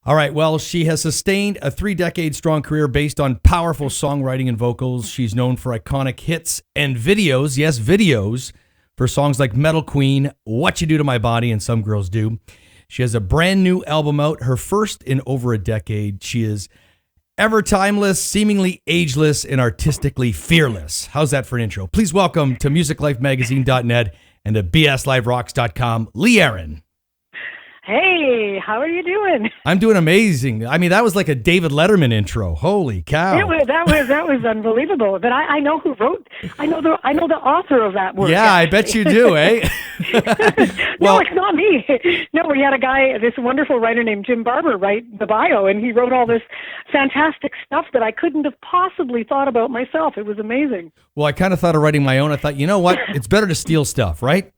All right. Well, she has sustained a 3-decade strong career based on powerful songwriting and vocals. She's known for iconic hits and videos. Yes, videos for songs like Metal Queen, What You Do to My Body, and Some Girls Do. She has a brand new album out, her first in over a decade. She is ever timeless, seemingly ageless, and artistically fearless. How's that for an intro? Please welcome to musiclifemagazine.net and to bsliverocks.com, Lee Aaron. Hey, how are you doing? I'm doing amazing. I mean, that was like a David Letterman intro. Holy cow! That was unbelievable. But I know who wrote. I know the author of that work. Yeah, I bet you do, eh? No, it's not me. No, we had a guy, this wonderful writer named Jim Barber, write the bio, and he wrote all this fantastic stuff that I couldn't have possibly thought about myself. It was amazing. Well, I kind of thought of writing my own. I thought, you know what? It's better to steal stuff, right?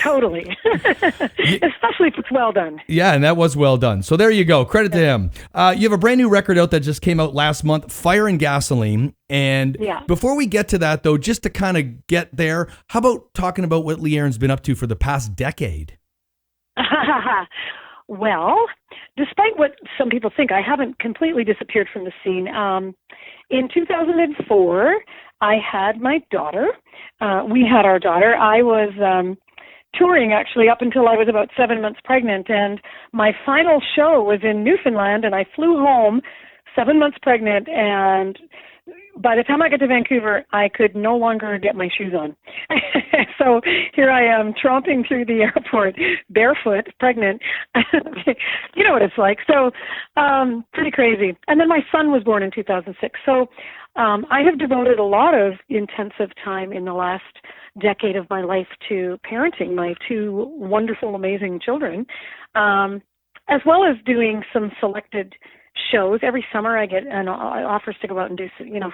Totally. Especially if it's well done. Yeah, and that was well done. So there you go. Credit to him. You have a brand new record out that just came out last month, Fire and Gasoline. And before we get to that, though, just to kind of get there, how about talking about what Lee Aaron's been up to for the past decade? Well, despite what some people think, I haven't completely disappeared from the scene. In 2004, I had my daughter. We had our daughter. I was touring actually up until I was about 7 months pregnant, and my final show was in Newfoundland, and I flew home 7 months pregnant, and by the time I got to Vancouver, I could no longer get my shoes on. So here I am tromping through the airport, barefoot, pregnant. You know what it's like. So pretty crazy. And then my son was born in 2006. So I have devoted a lot of intensive time in the last decade of my life to parenting my two wonderful, amazing children, as well as doing some selected shows. Every summer I get offers to go out and do,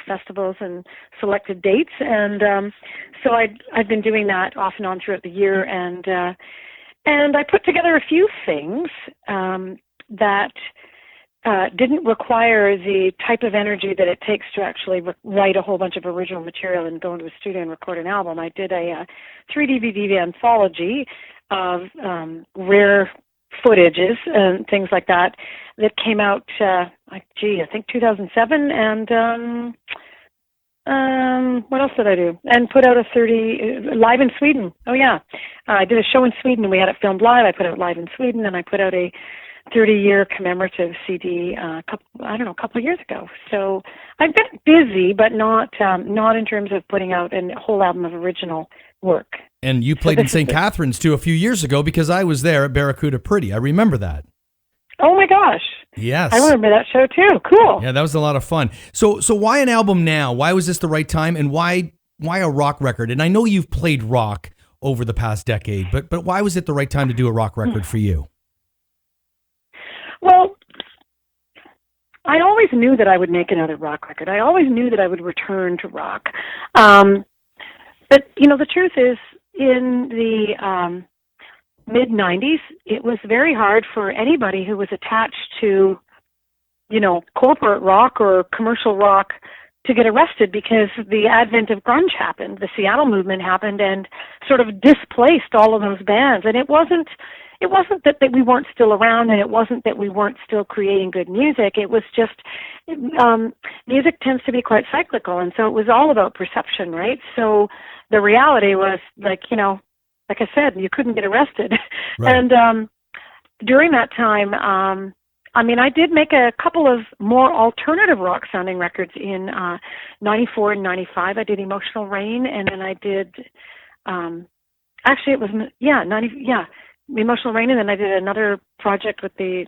festivals and selected dates. And so I've been doing that off and on throughout the year. And I put together a few things that didn't require the type of energy that it takes to actually write a whole bunch of original material and go into a studio and record an album. I did a 3 DVD anthology of rare footages and things like that came out, I think 2007. And what else did I do? And put out a 30 live in Sweden. Oh yeah, I did a show in Sweden and we had it filmed live. I put it live in Sweden, and I put out a 30-year commemorative CD a couple of years ago. So I've been busy, but not in terms of putting out a whole album of original work. And you played in St. Catharines too a few years ago, because I was there at Barracuda Pretty. I remember that. Oh my gosh. Yes. I remember that show too. Cool. Yeah, that was a lot of fun. So why an album now? Why was this the right time, and why a rock record? And I know you've played rock over the past decade, but why was it the right time to do a rock record for you? Well, I always knew that I would make another rock record. I always knew that I would return to rock. But, the truth is, in the mid-'90s, it was very hard for anybody who was attached to, corporate rock or commercial rock to get arrested, because the advent of grunge happened. The Seattle movement happened and sort of displaced all of those bands. And it wasn't that we weren't still around, and it wasn't that we weren't still creating good music. It was just music tends to be quite cyclical, and so it was all about perception, right? So the reality was, like I said, you couldn't get arrested. Right. And during that time, I did make a couple of more alternative rock sounding records in 94 and 95. I did Emotional Rain, and then I did Emotional Rain, and then I did another project with the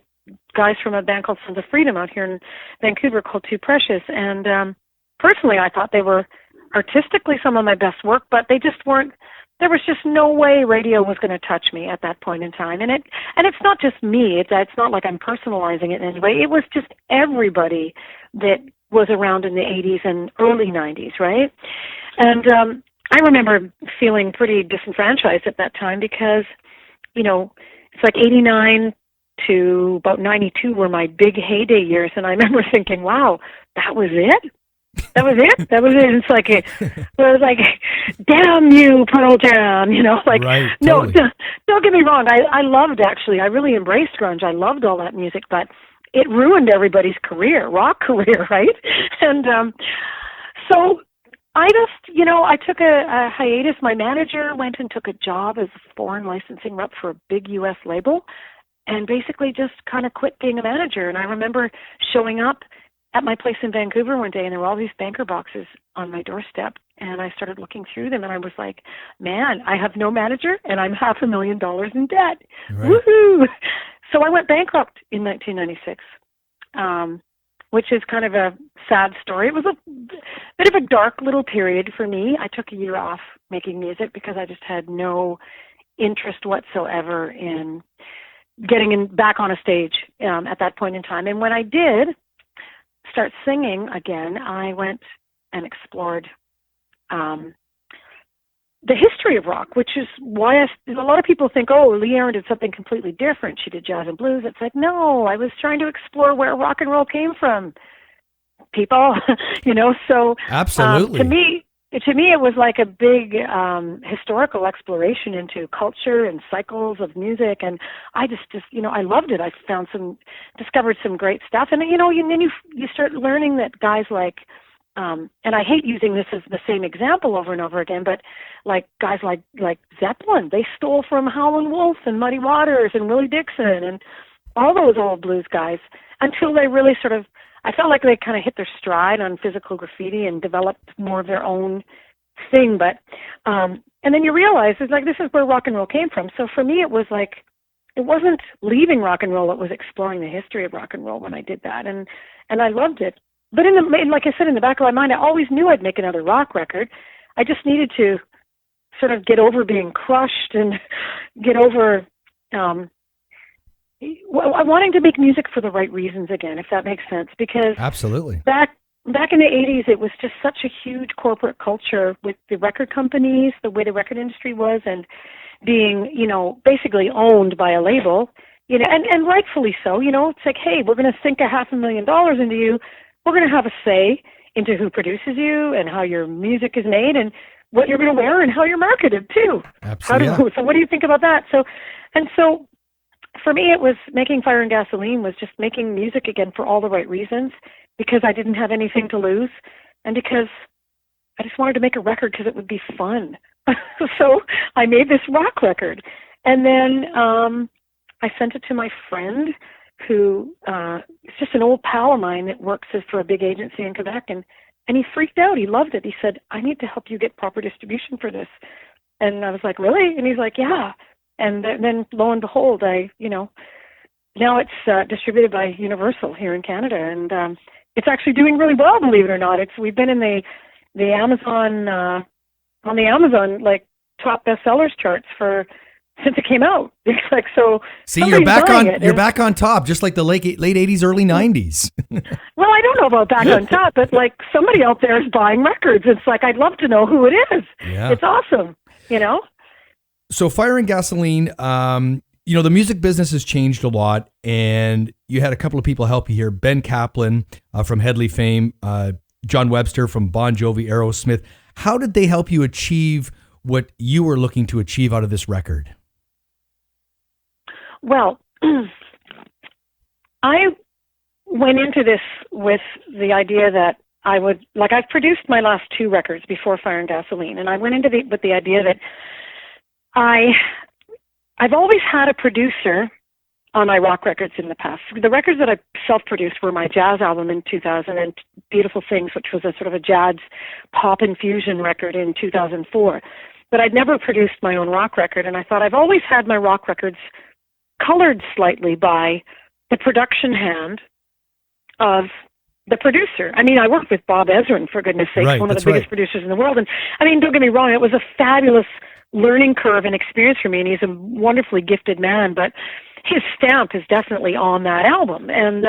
guys from a band called Sons of Freedom out here in Vancouver called Too Precious. And personally, I thought they were artistically some of my best work, but they just weren't. There was just no way radio was going to touch me at that point in time. And it's not just me. It's not like I'm personalizing it in any way. It was just everybody that was around in the 80s and early 90s, right? And I remember feeling pretty disenfranchised at that time, because it's like 89 to about 92 were my big heyday years. And I remember thinking, wow, that was it? That was it. That was it. It was like, damn you, Pearl Jam. Like, Right, no, totally. don't get me wrong. I loved, actually. I really embraced grunge. I loved all that music, but it ruined everybody's career, rock career, right? And so I just, I took a hiatus. My manager went and took a job as a foreign licensing rep for a big U.S. label, and basically just kind of quit being a manager. And I remember showing up at my place in Vancouver one day, and there were all these banker boxes on my doorstep, and I started looking through them, and I was like, man, I have no manager, and I'm $500,000 in debt. Right. Woohoo! So I went bankrupt in 1996, which is kind of a sad story. It was a bit of a dark little period for me. I took a year off making music because I just had no interest whatsoever in getting back on a stage at that point in time. And when I did start singing again, I went and explored the history of rock, which is why a lot of people think, oh, Lee Aaron did something completely different. She did jazz and blues. It's like, no, I was trying to explore where rock and roll came from, people. So Absolutely. to me, it was like a big historical exploration into culture and cycles of music, and I just I loved it. I discovered some great stuff, and then you start learning that guys like, and I hate using this as the same example over and over again, but like guys like Zeppelin, they stole from Howlin' Wolf and Muddy Waters and Willie Dixon and all those old blues guys until they really I felt like they kind of hit their stride on physical graffiti and developed more of their own thing. But and then you realize it's like, this is where rock and roll came from. So for me, it was like, it wasn't leaving rock and roll; it was exploring the history of rock and roll when I did that, and I loved it. But like I said, in the back of my mind, I always knew I'd make another rock record. I just needed to sort of get over being crushed and get over wanting to make music for the right reasons again, if that makes sense. Because Absolutely. back in the 80s, it was just such a huge corporate culture with the record companies, the way the record industry was, and being, basically owned by a label, and rightfully so. It's like, hey, we're going to sink $500,000 into you. We're going to have a say into who produces you and how your music is made and what you're going to wear and how you're marketed too. Absolutely. So what do you think about that? So for me, it was making Fire and Gasoline was just making music again for all the right reasons, because I didn't have anything to lose, and because I just wanted to make a record because it would be fun. So I made this rock record, and then I sent it to my friend, who is just an old pal of mine that works for a big agency in Quebec, and he freaked out. He loved it. He said, I need to help you get proper distribution for this. And I was like, really? And he's like, yeah. And then lo and behold, now it's distributed by Universal here in Canada, and it's actually doing really well, believe it or not. We've been in the Amazon on the Amazon top bestsellers charts since it came out. It's like, so. See, you're back on top, just like the late 80s, early 90s. Well, I don't know about back on top, but somebody out there is buying records. It's like, I'd love to know who it is. Yeah. It's awesome, So Fire and Gasoline, the music business has changed a lot, and you had a couple of people help you here. Ben Kaplan from Headley fame, John Webster from Bon Jovi, Aerosmith. How did they help you achieve what you were looking to achieve out of this record? Well, I went into this with the idea that I would, I've produced my last two records before Fire and Gasoline, and I went into with the idea that I've always had a producer on my rock records in the past. The records that I self-produced were my jazz album in 2000 and Beautiful Things, which was a sort of a jazz pop infusion record in 2004. But I'd never produced my own rock record, and I thought I've always had my rock records colored slightly by the production hand of the producer. I mean, I worked with Bob Ezrin, for goodness sake, right, one of the biggest producers in the world. And I mean, don't get me wrong, it was a fabulous learning curve and experience for me, and he's a wonderfully gifted man, but his stamp is definitely on that album. And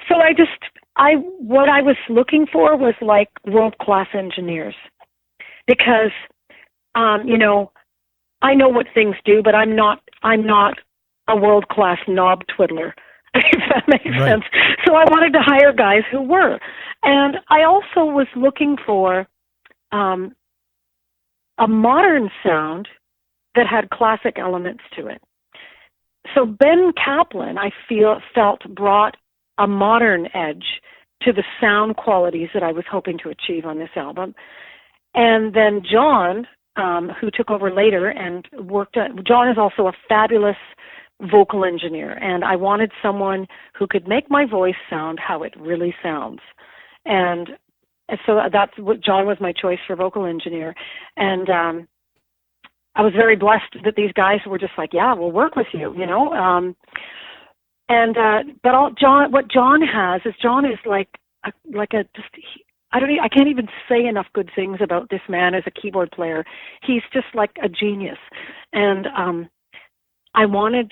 so what I was looking for was world-class engineers, because I know what things do, but I'm not a world-class knob twiddler, if that makes sense. So I wanted to hire guys who were. And I also was looking for a modern sound that had classic elements to it. So Ben Kaplan, I felt brought a modern edge to the sound qualities that I was hoping to achieve on this album. And then John, who took over later and John is also a fabulous vocal engineer, and I wanted someone who could make my voice sound how it really sounds. And so that's what John was my choice for vocal engineer. And I was very blessed that these guys were just like, yeah, we'll work with you, you know. What John has is John is I can't even say enough good things about this man as a keyboard player. He's just like a genius. And I wanted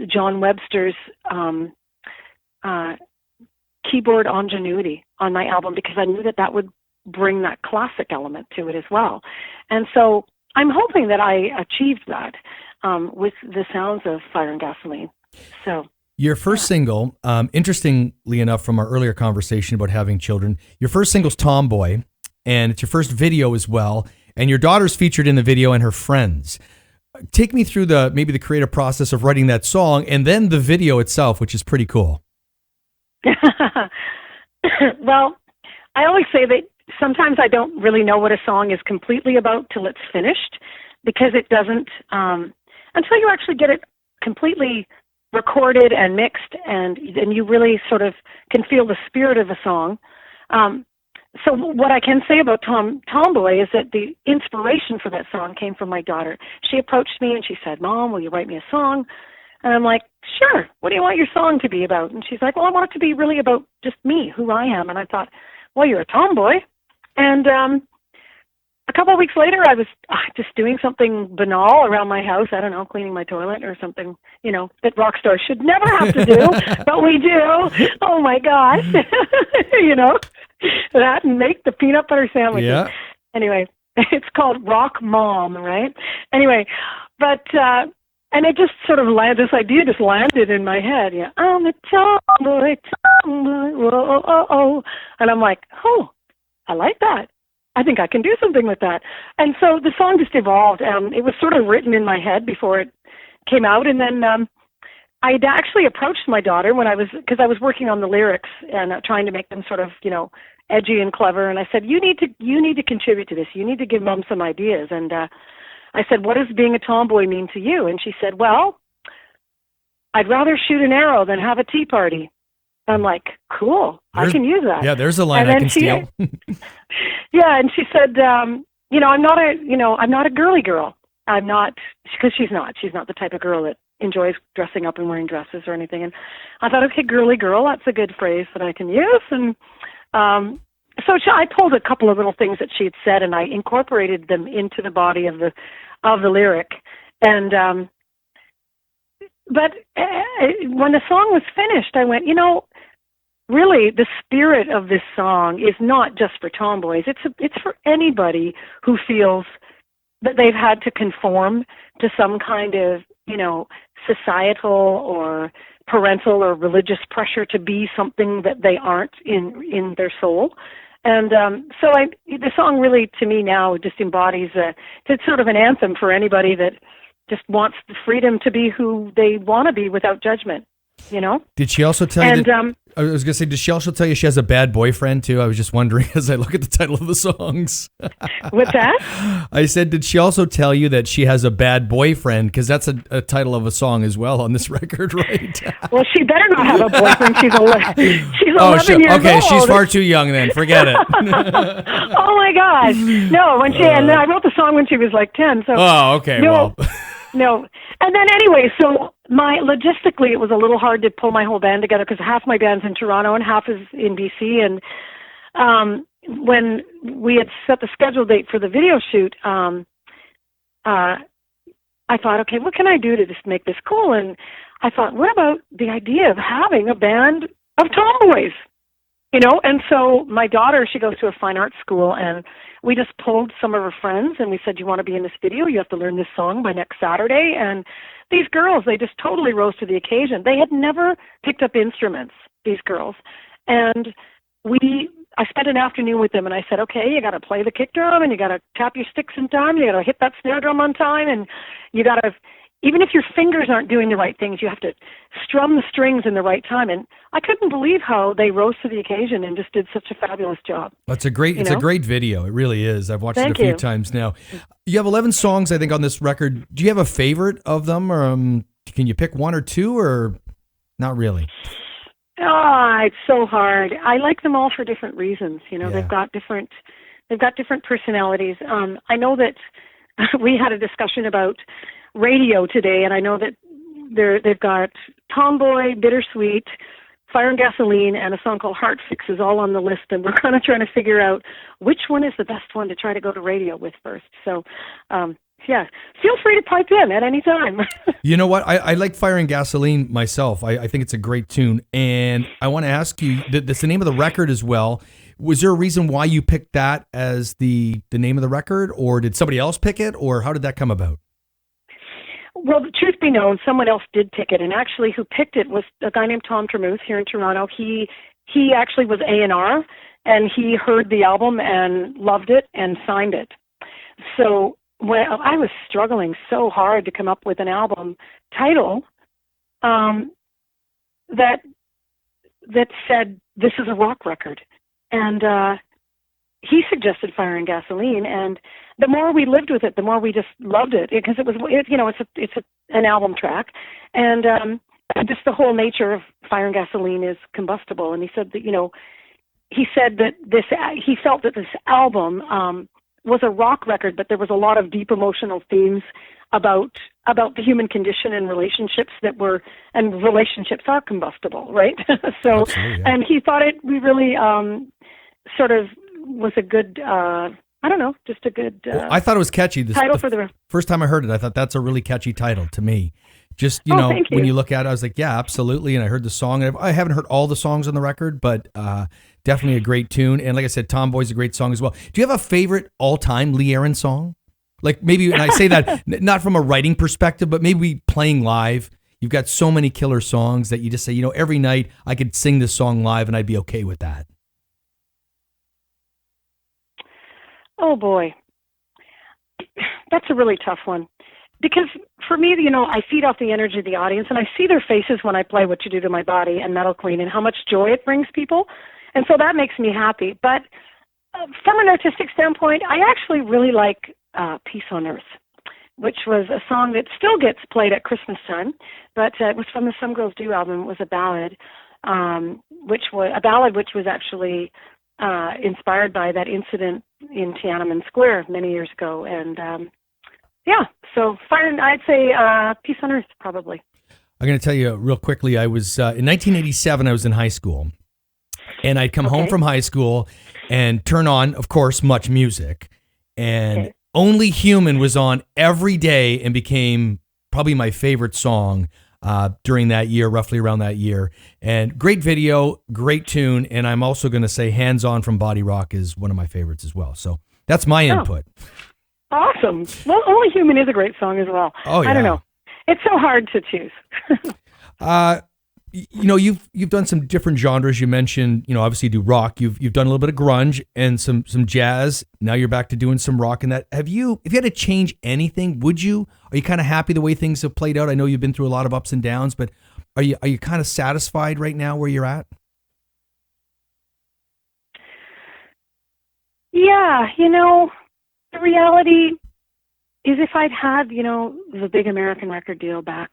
John Webster's keyboard ingenuity on my album because I knew that would bring that classic element to it as well. And so I'm hoping that I achieved that with the sounds of Fire and Gasoline. So your first single, interestingly enough, from our earlier conversation about having children, your first single's Tomboy, and it's your first video as well. And your daughter's featured in the video and her friends. Take me through maybe the creative process of writing that song and then the video itself, which is pretty cool. Well, I always say that sometimes I don't really know what a song is completely about till it's finished, because it doesn't, until you actually get it completely recorded and mixed, and you really sort of can feel the spirit of a song. So what I can say about Tomboy is that the inspiration for that song came from my daughter. She approached me and she said, "Mom, will you write me a song?" And I'm like, "Sure. What do you want your song to be about?" And she's like, "Well, I want it to be really about just me, who I am." And I thought, well, you're a tomboy. And a couple of weeks later, I was just doing something banal around my house. I don't know, cleaning my toilet or something, you know, that rock stars should never have to do, but we do. Oh, my gosh. You know, that and make the peanut butter sandwiches. Yeah. Anyway, it's called Rock Mom, right? Anyway, but, and it just sort of this idea just landed in my head. Yeah, I'm a tomboy, whoa, oh, oh, oh. And I'm like, oh, I like that. I think I can do something with that. And so the song just evolved. It was sort of written in my head before it came out. And then I'd actually approached my daughter because I was working on the lyrics and trying to make them sort of, you know, edgy and clever. And I said, you need to contribute to this. You need to give Mom some ideas. And I said, what does being a tomboy mean to you? And she said, well, I'd rather shoot an arrow than have a tea party. I'm like, cool, I can use that. Yeah, there's a line I can steal. Yeah, and she said, you know, I'm not a girly girl. I'm not, because she's not the type of girl that enjoys dressing up and wearing dresses or anything. And I thought, okay, girly girl, that's a good phrase that I can use. And so I pulled a couple of little things that she had said, and I incorporated them into the body of the lyric. And but when the song was finished, I went, you know, really, the spirit of this song is not just for tomboys. It's for anybody who feels that they've had to conform to some kind of, you know, societal or parental or religious pressure to be something that they aren't in their soul. And so the song really, to me now, just embodies it's sort of an anthem for anybody that just wants the freedom to be who they want to be without judgment, you know? Did she also tell you I was going to say, did she also tell you she has a bad boyfriend too? I was just wondering as I look at the title of the songs. What's that? I said, did she also tell you that she has a bad boyfriend? Because that's a title of a song as well on this record, right? Well, she better not have a boyfriend. She's 11 years old. Okay, she's far too young then. Forget it. Oh my gosh. No, and then I wrote the song when she was like 10. So okay. No. No. And then anyway, so logistically, it was a little hard to pull my whole band together because half my band's in Toronto and half is in BC. And when we had set the schedule date for the video shoot, I thought, okay, what can I do to just make this cool? And I thought, what about the idea of having a band of tomboys? You know, and so my daughter, she goes to a fine arts school, and we just pulled some of her friends, and we said, you want to be in this video? You have to learn this song by next Saturday. And these girls, they just totally rose to the occasion. They had never picked up instruments, these girls. And we I spent an afternoon with them, and I said, okay, you got to play the kick drum, and you got to tap your sticks in time, you got to hit that snare drum on time, and you got to, even if your fingers aren't doing the right things, you have to strum the strings in the right time. And I couldn't believe how they rose to the occasion and just did such a fabulous job. It's a great video. It really is. I've watched it a few times now. You have 11 songs, I think, on this record. Do you have a favorite of them, or can you pick one or two, or not really? It's so hard. I like them all for different reasons. They've got different personalities. I know that we had a discussion about radio today, and I know that they've got Tomboy, Bittersweet, Fire and Gasoline, and a song called Heart Fixes all on the list, and we're kind of trying to figure out which one is the best one to try to go to radio with first. So, feel free to pipe in at any time. You know what? I like Fire and Gasoline myself. I think it's a great tune, and I want to ask you, that's the name of the record as well. Was there a reason why you picked that as the name of the record, or did somebody else pick it, or how did that come about? Well, the truth be known, someone else did pick it, and actually who picked it was a guy named Tom Tremuth here in Toronto. He actually was A&R, and he heard the album and loved it and signed it. So when I was struggling so hard to come up with an album title that said, this is a rock record. And he suggested Fire and Gasoline, and the more we lived with it, the more we just loved it, because it's an album track, and just the whole nature of Fire and Gasoline is combustible. And he said that he felt that this album was a rock record, but there was a lot of deep emotional themes about the human condition and relationships and relationships are combustible, right? So, absolutely, yeah. And he thought it really sort of was a good, just a good well, I thought it was catchy. Title for the first time I heard it, I thought that's a really catchy title to me. Just, when you look at it, I was like, yeah, absolutely. And I heard the song. And I haven't heard all the songs on the record, but definitely a great tune. And like I said, Tomboy's a great song as well. Do you have a favorite all-time Lee Aaron song? Like maybe, and I say that not from a writing perspective, but maybe playing live. You've got so many killer songs that you just say, every night I could sing this song live and I'd be okay with that. Oh, boy. That's a really tough one. Because for me, I feed off the energy of the audience, and I see their faces when I play What You Do to My Body and Metal Queen and how much joy it brings people. And so that makes me happy. But from an artistic standpoint, I actually really like Peace on Earth, which was a song that still gets played at Christmas time, but it was from the Some Girls Do album. It was a ballad, which was actually inspired by that incident in Tiananmen Square many years ago. And so I'd say Peace on Earth, probably. I'm going to tell you real quickly, I was, in 1987, I was in high school. And I'd come home from high school and turn on, of course, Much Music. And Only Human was on every day and became probably my favorite song during that year, roughly around that year. And great video, great tune. And I'm also going to say Hands On from Body Rock is one of my favorites as well. So that's my input. Awesome. Well, Only Human is a great song as well. Oh, yeah. I don't know. It's so hard to choose. You've done some different genres. You mentioned, obviously you do rock. You've done a little bit of grunge and some jazz. Now you're back to doing some rock and that. If you had to change anything, are you kind of happy the way things have played out? I know you've been through a lot of ups and downs, but are you kind of satisfied right now where you're at? Yeah, the reality is if I'd had, the big American record deal back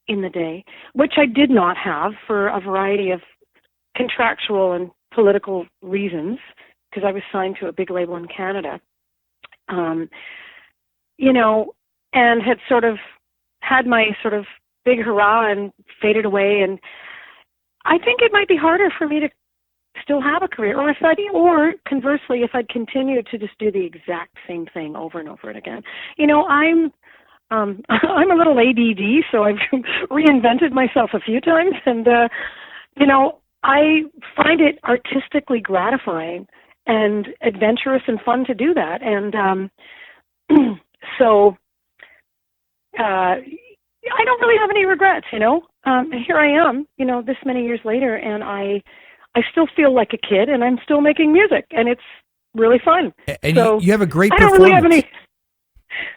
in the day, which I did not have for a variety of contractual and political reasons, because I was signed to a big label in Canada, and had sort of had my sort of big hurrah and faded away. And I think it might be harder for me to still have a career, or conversely, if I'd continued to just do the exact same thing over and over and again. I'm a little ADD, so I've reinvented myself a few times, and I find it artistically gratifying and adventurous and fun to do that. And so I don't really have any regrets. Here I am, this many years later, and I still feel like a kid, and I'm still making music, and it's really fun. And So you have a great I performance. don't really have any.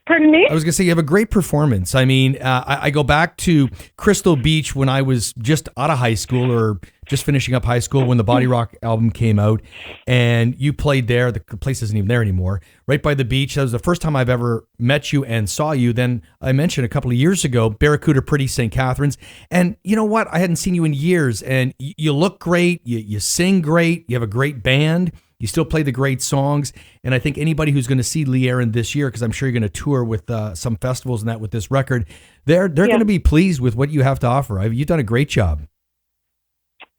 Pardon me? I was going to say you have a great performance. I mean, I go back to Crystal Beach when I was just out of high school or just finishing up high school when the Body Rock album came out, and you played there. The place isn't even there anymore. Right by the beach. That was the first time I've ever met you and saw you. Then I mentioned a couple of years ago, Barracuda Pretty St. Catharines. And you know what? I hadn't seen you in years, and you look great. You sing great. You have a great band. You still play the great songs, and I think anybody who's going to see Lee Aaron this year, because I'm sure you're going to tour with some festivals and that with this record, they're going to be pleased with what you have to offer. You've done a great job.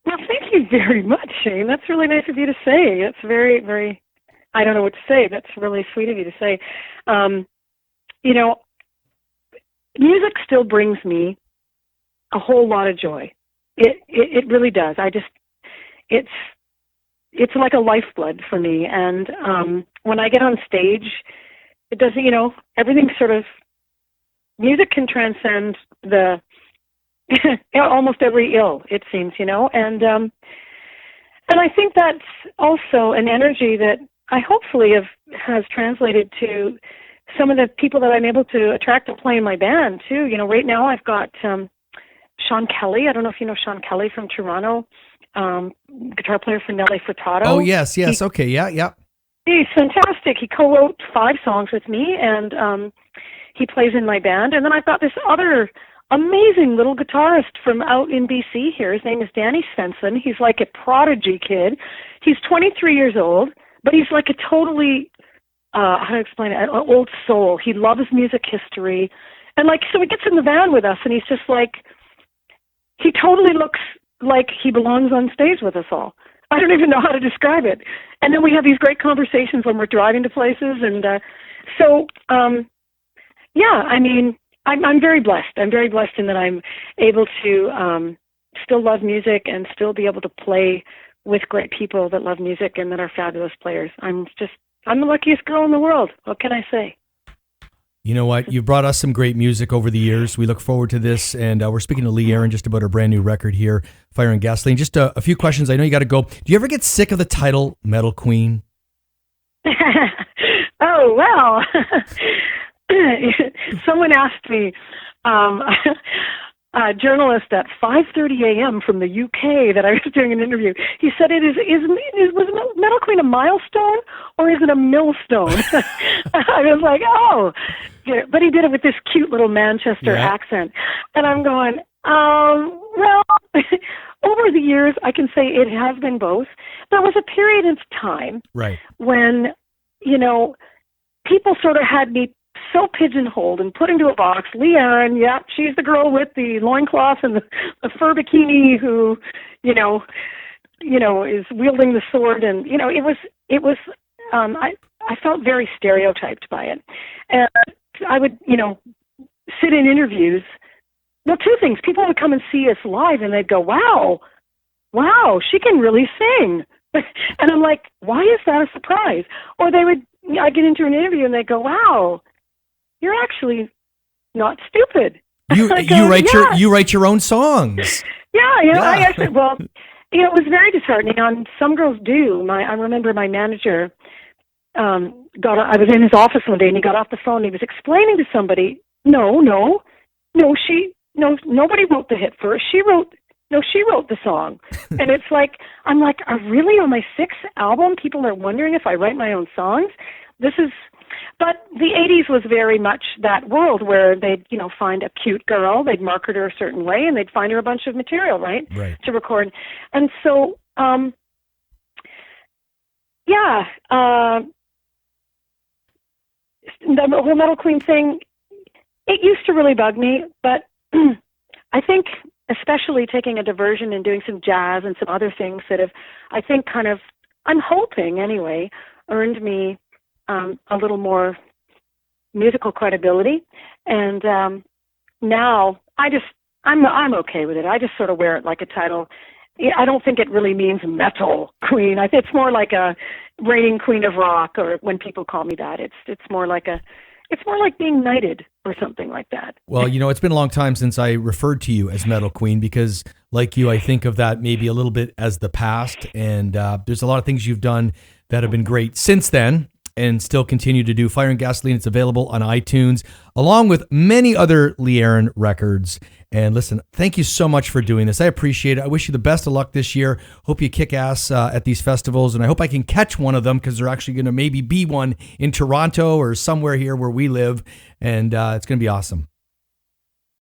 Well, thank you very much, Shane. That's really nice of you to say. That's very, very, I don't know what to say. That's really sweet of you to say. You know, music still brings me a whole lot of joy. It really does. It's like a lifeblood for me. And when I get on stage, it doesn't, you know, everything sort of, music can transcend the, almost every ill, it seems, you know. And I think that's also an energy that I hopefully has translated to some of the people that I'm able to attract to play in my band, too. You know, right now I've got Sean Kelly. I don't know if you know Sean Kelly from Toronto. Guitar player for Nelly Furtado. Oh, yes. Okay, yeah. He's fantastic. He co-wrote 5 songs with me, and he plays in my band. And then I've got this other amazing little guitarist from out in BC here. His name is Danny Svensson. He's like a prodigy kid. He's 23 years old, but he's like a totally, how to explain it, an old soul. He loves music history. And like, so he gets in the van with us, and he's just like, he totally looks like he belongs on stage with us all. I don't even know how to describe it. And then we have these great conversations when we're driving to places. And yeah, I mean, I'm very blessed. I'm very blessed in that I'm able to still love music and still be able to play with great people that love music and that are fabulous players. I'm the luckiest girl in the world. What can I say? You know what? You've brought us some great music over the years. We look forward to this, and we're speaking to Lee Aaron just about her brand new record here, Fire and Gasoline. Just a few questions. I know you got to go. Do you ever get sick of the title Metal Queen? Oh, well. Someone asked me, a journalist at 5:30 a.m. from the UK that I was doing an interview. He said, was Metal Queen a milestone or is it a millstone? I was like, oh, yeah. But he did it with this cute little Manchester accent. And I'm going, well, over the years, I can say it has been both. There was a period of time when, you know, people sort of had me so pigeonholed and put into a box. Lee Aaron, she's the girl with the loincloth and the fur bikini who, you know, is wielding the sword. And, you know, it was, I felt very stereotyped by it. And I would, you know, sit in interviews. Well, 2 things. People would come and see us live and they'd go, wow, she can really sing. And I'm like, why is that a surprise? Or I get into an interview and they go, wow, you're actually not stupid. You write your own songs. Yeah. I actually, well, you know, it was very disheartening. Some Girls Do. I remember my manager I was in his office one day and he got off the phone and he was explaining to somebody, nobody wrote the hit for her. She wrote the song. And it's like, I'm like, really on my 6th album, people are wondering if I write my own songs? But the 80s was very much that world where they'd, you know, find a cute girl, they'd market her a certain way, and they'd find her a bunch of material, right. To record. And so, the whole Metal Queen thing, it used to really bug me, but I think especially taking a diversion and doing some jazz and some other things that have, I think I'm hoping anyway, earned me a little more musical credibility. And now I'm okay with it. I just sort of wear it like a title. I don't think it really means metal queen. I think it's more like a reigning queen of rock, or when people call me that, it's more like It's more like being knighted or something like that. Well, it's been a long time since I referred to you as Metal Queen because, like you, I think of that maybe a little bit as the past. And there's a lot of things you've done that have been great since then and still continue to do. Fire and Gasoline, it's available on iTunes, along with many other Lee Aaron records. And listen, thank you so much for doing this. I appreciate it. I wish you the best of luck this year. Hope you kick ass at these festivals, and I hope I can catch one of them because they're actually going to maybe be one in Toronto or somewhere here where we live, and it's going to be awesome.